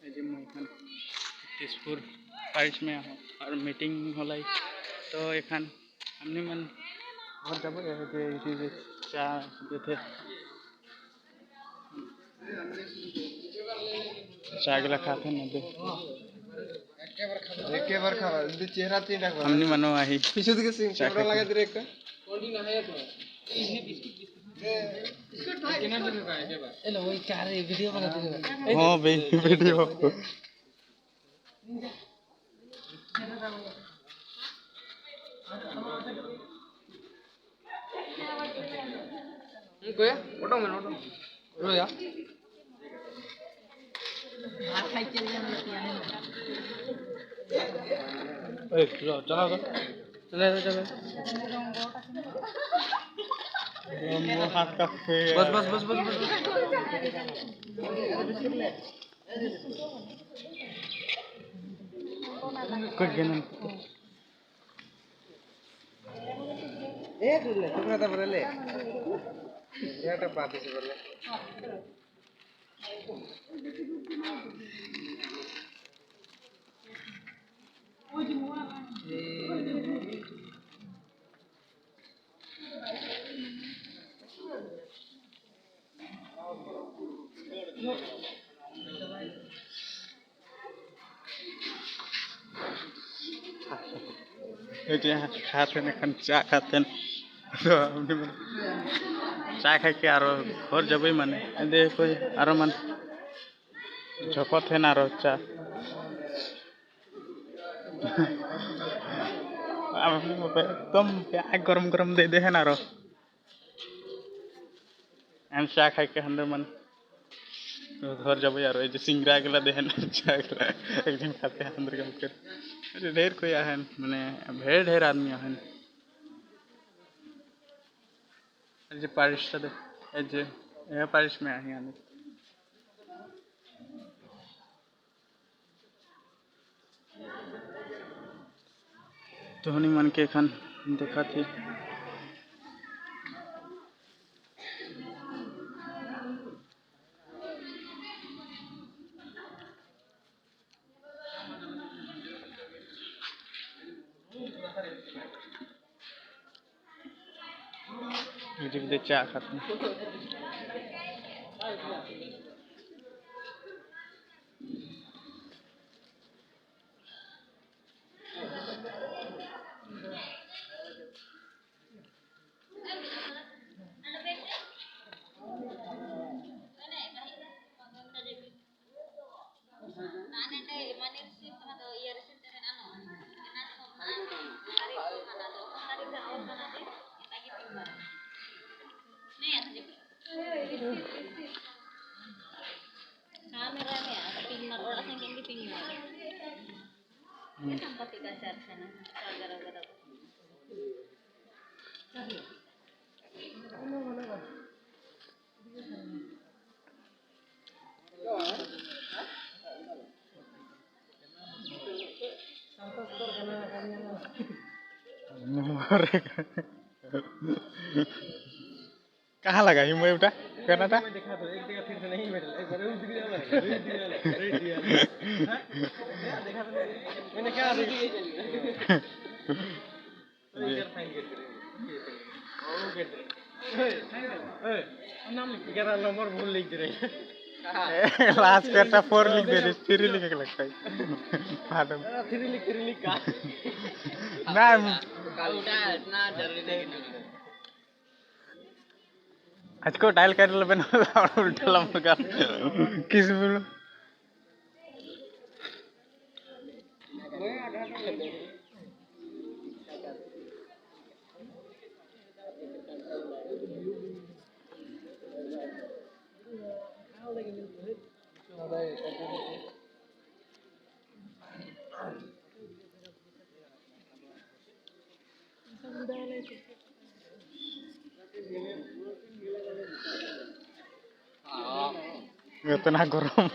যে মই এখান তেজপুর পারিস में और मीटिंग হলাই তো এখান আপনি মান ঘর যাব যে চা দিতে চা গলা খাতে না দে একে বার খাওয়া যদি চেহারা চেঞ্জ রাখবা हमनी मानो आही পিছু দিকে ক্যামেরা লাগা দিরে একটা कोडी ना है तो बिस्किट भाई केना देबे भाई के बार एलो ओई चारे वीडियो बना दे हां बे वीडियो कोया ओटो में ओटो रो या हाथ खाई चल जाने ए चला तो चले मो हाथ का बस बस बस बस बस कोई गन एक ले তোমরা তো বলে এটা পাতিছে বলে যে খাতেন এখন চা খাতেন তো আপনি মানে চা খাইকে আরো ঘর যাবই মানে এদে কই আরো মানে ঝকথেন আরো চা আপনি একদম গরম গরম দে দেখেন আরো এন চা খাইকে হান্ডে মানে घर जब यार ये सिंगरा गला देहन चागला एक दिन खाते अंदर काम कर ढेर कोई आहन माने ढेर आदमी आहन जे पारिश दे जे ये पारिश में आही आने तो हनी मन के खान देखा थी जब दे चा खाते Kamera nih ya, pingmar orang yang tinggi pingmar. Sampai tiga share sana, gara-gara. कहाँ लगा ही मैं बेटा करना था देखा तो एक जगह फिर से नहीं बैठा एक बार उस दिख रहा देखा तो मैंने क्या देखी यार फाइन गेट ओ गेट ए नाम लिख के नंबर भूल लिख दे रहे लास्ट करता 4 लिख दे रही 3 लिख के लगता है मैडम 3 लिख का ना कालटा इतना जल्दी नहीं आज को डायल कर ले बना उल्टा लंबा किस बोलो इतना गरम